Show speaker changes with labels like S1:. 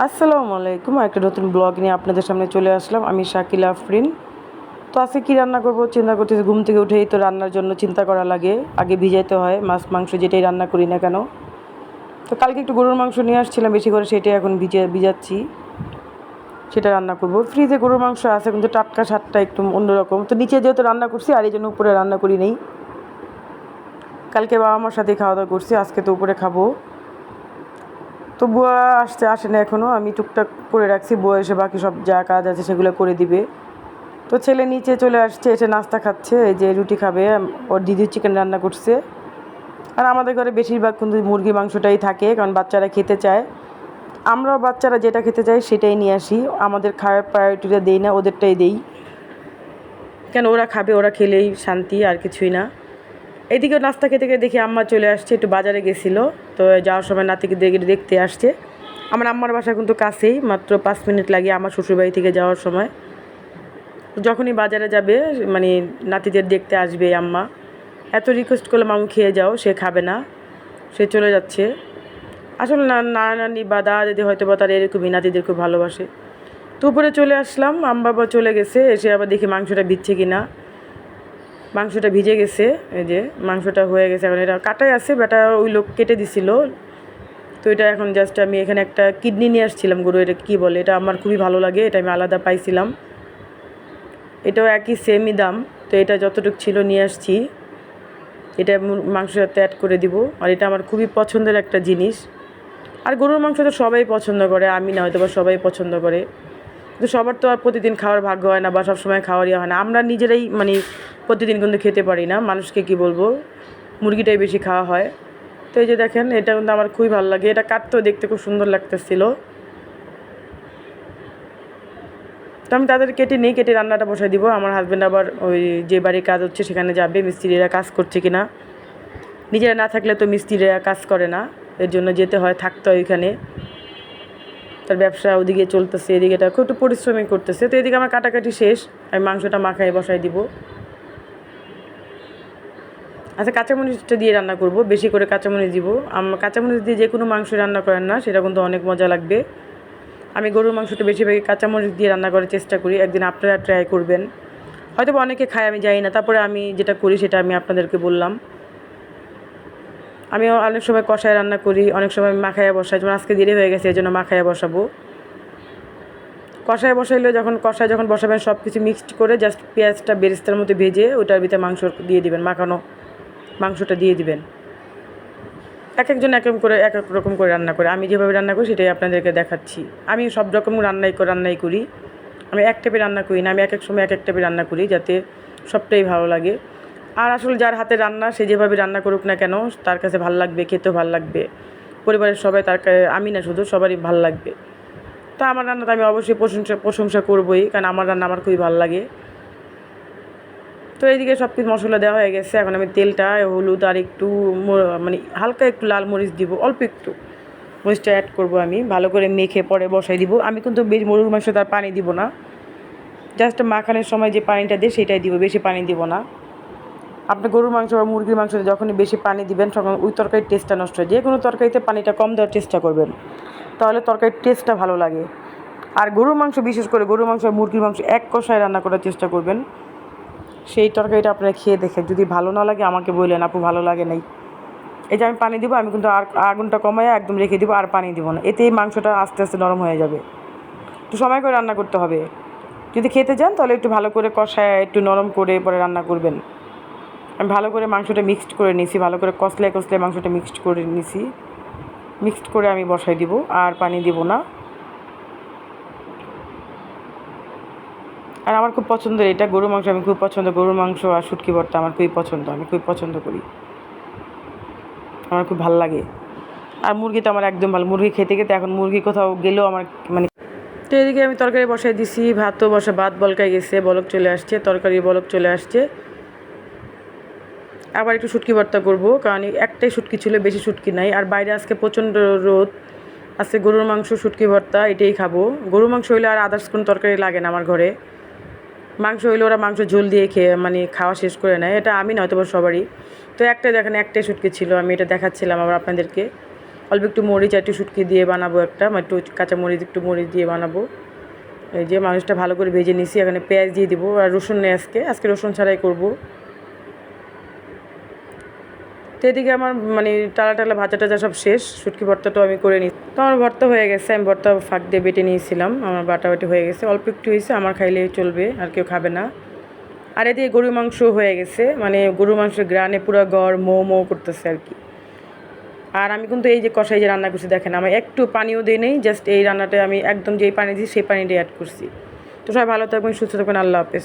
S1: আসসালামু আলাইকুম। একটা নতুন ব্লগ নিয়ে আপনাদের সামনে চলে আসলাম। আমি শাকিলা আফরিন। তো আজকে কী রান্না করব চিন্তা করতেছি। ঘুম থেকে উঠেই তো রান্নার জন্য চিন্তা করা লাগে। আগে ভিজাইতে হয় মাছ মাংস যেটাই রান্না করি না কেন। তো কালকে একটু গরুর মাংস নিয়ে আসছিলাম বেশি করে, সেটাই এখন ভিজাচ্ছি, সেটা রান্না করব। ফ্রিজে গরুর মাংস আছে কিন্তু টাটকা স্বাদটা একটু অন্যরকম। তো নিচে যেহেতু রান্না করছি আর এই জন্য উপরে রান্না করি নেই। কালকে বাবা মার সাথে খাওয়া দাওয়া করছি, আজকে তো উপরে খাবো। তো বুয়া আসে না এখনও, আমি টুকটাক করে রাখছি। বুয়া এসে বাকি সব যা কাজ আছে সেগুলো করে দিবে। তো ছেলে নিচে চলে আসছে, এসে নাস্তা খাচ্ছে। এই যে রুটি খাবে, ওর দিদি চিকেন রান্না করছে। আর আমাদের ঘরে বেশিরভাগ কিন্তু মুরগির মাংসটাই থাকে, কারণ বাচ্চারা খেতে চায়। আমরাও বাচ্চারা যেটা খেতে চাই সেটাই নিয়ে আসি। আমাদের খাওয়ার প্রায়োরিটিটা দেই না, ওদেরটাই দেই, কেন ওরা খাবে, ওরা খেলেই শান্তি, আর কিছুই না। এদিকেও নাস্তা খেতে খেতে দেখি আম্মা চলে আসছে, একটু বাজারে গেছিলো। তো যাওয়ার সময় নাতিকে দেখতে আসছে। আমার আম্মার বাসা কিন্তু কাছেই, মাত্র 5 মিনিট লাগে আমার শ্বশুরবাড়ি থেকে যাওয়ার সময়। যখনই বাজারে যাবে মানে নাতিদের দেখতে আসবে আম্মা, এত রিকোয়েস্ট করলে মামু খেয়ে যাও, সে খাবে না, সে চলে যাচ্ছে। আসলে নানি বা দাদা দিদি হয়তো বা তারা এরকমই, নাতিদের খুব ভালোবাসে। তো উপরে চলে আসলাম, আম্মা বাবা চলে গেছে। এসে আবার দেখি মাংসটা ভিজছে কি না। মাংসটা ভিজে গেছে, এই যে মাংসটা হয়ে গেছে। এখন এটা কাটাই আছে, বেটা ওই লোক কেটে দিছিল। তো এটা এখন জাস্ট আমি এখানে একটা কিডনি নিয়ে আসছিলাম গরু, এটা কী বলে, এটা আমার খুবই ভালো লাগে, এটা আমি আলাদা পাইছিলাম। এটাও একই সেমই দাম। তো এটা যতটুকু ছিল নিয়ে আসছি, এটা মাংসের সাথে অ্যাড করে দিব। আর এটা আমার খুবই পছন্দের একটা জিনিস। আর গরুর মাংস তো সবাই পছন্দ করে, আমি না হয়তো বা সবাই পছন্দ করে। কিন্তু সবার তো আর প্রতিদিন খাওয়ার ভাগ্য হয় না, বা সবসময় খাওয়ারই হয় না। আমরা নিজেরাই প্রতিদিন কিন্তু খেতে পারি না, মানুষকে কি বলবো, মুরগিটাই বেশি খাওয়া হয়। তো এই যে দেখেন, এটা কিন্তু আমার খুবই ভালো লাগে। এটা কাটতেও দেখতে খুব সুন্দর লাগতেছিল। তো আমি তাদের কেটে রান্নাটা বসাই দিব। আমার হাজব্যান্ড আবার ওই যে বাড়ির কাজ হচ্ছে সেখানে যাবে, মিস্ত্রিরা কাজ করছে কি না। নিজেরা না থাকলে তো মিস্ত্রিরা কাজ করে না, এর জন্য যেতে হয়, থাকতে হয় ওইখানে। তার ব্যবসা ওদিকে চলতেছে, এদিকে এটা খুব একটু পরিশ্রমী করতেছে। তো এদিকে আমার কাটাকাটি শেষ, আমি মাংসটা মাখায় বসাই দিব। আচ্ছা, কাঁচামরিচটা দিয়ে রান্না করব, বেশি করে কাঁচামরিচ দিব। কাঁচামরিচ দিয়ে যে কোনো মাংস রান্না করেন না, সেটা কিন্তু অনেক মজা লাগবে। আমি গরুর মাংসটা বেশিরভাগই কাঁচামরিচ দিয়ে রান্না করার চেষ্টা করি, একদিন আপনারা ট্রাই করবেন। হয়তো অনেকে খায়, আমি জানি না। তারপরে আমি যেটা করি সেটা আমি আপনাদেরকে বললাম। আমি অনেক সময় কষায় রান্না করি, অনেক সময় মাখায়া বসাই। যেমন আজকে দেরি হয়ে গেছে, এই জন্য মাখায়া বসাবো। কষায় বসাইলে যখন বসাবেন, সব কিছু মিক্সড করে জাস্ট পেঁয়াজটা বেরেস্তার মধ্যে ভেজে ওটার ভিতরে মাংস দিয়ে দিবেন, মাখানো মাংসটা দিয়ে দিবেন। এক একজন এক এক করে এক এক রকম করে রান্না করে, আমি যেভাবে রান্না করি সেটাই আপনাদেরকে দেখাচ্ছি। আমি সব রকম রান্নাই করি। আমি এক টাইপের রান্না করি না, আমি এক এক সময় এক এক টাইপের রান্না করি, যাতে সবটাই ভালো লাগে। আর আসলে যার হাতে রান্না, সে যেভাবে রান্না করুক না কেন, তার কাছে ভাল লাগবে, খেতেও ভাল লাগবে। পরিবারের সবাই আমি না শুধু, সবারই ভাল লাগবে। তা আমার রান্নাটা আমি অবশ্যই প্রশংসা করবই, কারণ আমার রান্না আমার খুবই ভালো লাগে। তো এইদিকে সব কিছু মশলা দেওয়া হয়ে গেছে। এখন আমি তেলটা, হলুদ আর একটু হালকা একটু লাল মরিচ দিব, অল্প একটু মরিচটা অ্যাড করব। আমি ভালো করে মেখে পরে বসাই দিব। আমি কিন্তু বেশি গরুর মাংস তার পানি দিব না, জাস্ট মাখানোর সময় যে পানিটা দিই সেটাই দিব, বেশি পানি দিব না। আপনি গরুর মাংস বা মুরগির মাংসতে যখনই বেশি পানি দিবেন, তখন ওই তরকারির টেস্টটা নষ্ট হয়। যে কোনো তরকারিতে পানিটা কম দেওয়ার চেষ্টা করবেন, তাহলে তরকারির টেস্টটা ভালো লাগে। আর গরুর মাংস, বিশেষ করে গরুর মাংস আর মুরগির মাংস এক কষায় রান্না করার চেষ্টা করবেন। সেই তরকারিটা আপনারা খেয়ে দেখেন, যদি ভালো না লাগে আমাকে বললেন, আপু ভালো লাগে নাই। এই যে আমি পানি দিব, আমি কিন্তু আর আগুনটা কমায় একদম রেখে দিব, আর পানি দিব না। এতেই মাংসটা আস্তে আস্তে নরম হয়ে যাবে। একটু সময় করে রান্না করতে হবে। যদি খেতে চান তাহলে একটু ভালো করে কষায় একটু নরম করে পরে রান্না করবেন। আমি ভালো করে মাংসটা মিক্সড করে নিছি, ভালো করে কষলায় মাংসটা মিক্সড করে নিছি। মিক্সড করে আমি বসাই দিব, আর পানি দিব না। আর আমার খুব পছন্দের এটা গরুর মাংস, আমি খুব পছন্দ। গরুর মাংস আর শুটকি ভর্তা আমার খুবই পছন্দ, আমি খুব পছন্দ করি, আমার খুব ভালো লাগে। আর মুরগি তো আমার একদম ভালো, মুরগি খেতে খেতে এখন মুরগি কোথাও গেলেও আমার তো এদিকে আমি তরকারি বসাই দিছি, ভাত বলকাই গেছে, বলক চলে আসছে, তরকারি বলক চলে আসছে। আবার একটু শুটকি ভর্তা করবো, কারণ একটাই শুটকি ছিল, বেশি শুটকি নাই। আর বাইরে আজকে প্রচণ্ড রোদ, আজকে গরুর মাংস শুটকি ভর্তা এটাই খাবো। গরুর মাংস হইলে আর আদার্স কোনো তরকারি লাগে না আমার ঘরে। মাংস হইলে ওরা মাংস ঝোল দিয়ে খাওয়া শেষ করে নেয়, এটা আমি নয়তো বা সবারই। তো একটাই দেখেন, একটাই শুটকি ছিল, আমি এটা দেখাচ্ছিলাম আবার আপনাদেরকে। অল্প একটু মরিচ আর একটু শুটকি দিয়ে বানাবো একটা, একটু কাঁচা মরিচ একটু মরিচ দিয়ে বানাবো। এই যে মাংসটা ভালো করে ভেজে নিছি, এখানে পেঁয়াজ দিয়ে দিব আর রসুন নেই আজকে রসুন ছাড়াই করব। তো এদিকে আমার মানে টালা ভাজা টাজা সব শেষ, শুটকি ভর্তাটাও আমি করে নিই। তো আমার ভর্তা হয়ে গেছে, আমি ভর্তা ফাঁক দিয়ে বেটে নিয়েছিলাম, আমার বাটাবাটি হয়ে গেছে, অল্প একটু হয়েছে, আমার খাইলে চলবে, আর কেউ খাবে না। আর এদিকে গরুর মাংস হয়ে গেছে, মানে গরুর মাংসের গ্রানে পুরো গড় মৌ মৌ করতেছে আর কি। আর আমি কিন্তু এই যে কষাই যে রান্না করছি দেখেন, আমি একটু পানিও দিই নেই, জাস্ট এই রান্নাটায় আমি একদম যেই পানি দিই সেই পানিটাই অ্যাড করছি। তো সবাই ভালো থাকবেন, সুস্থ থাকবেন, আল্লাহ হাফেজ।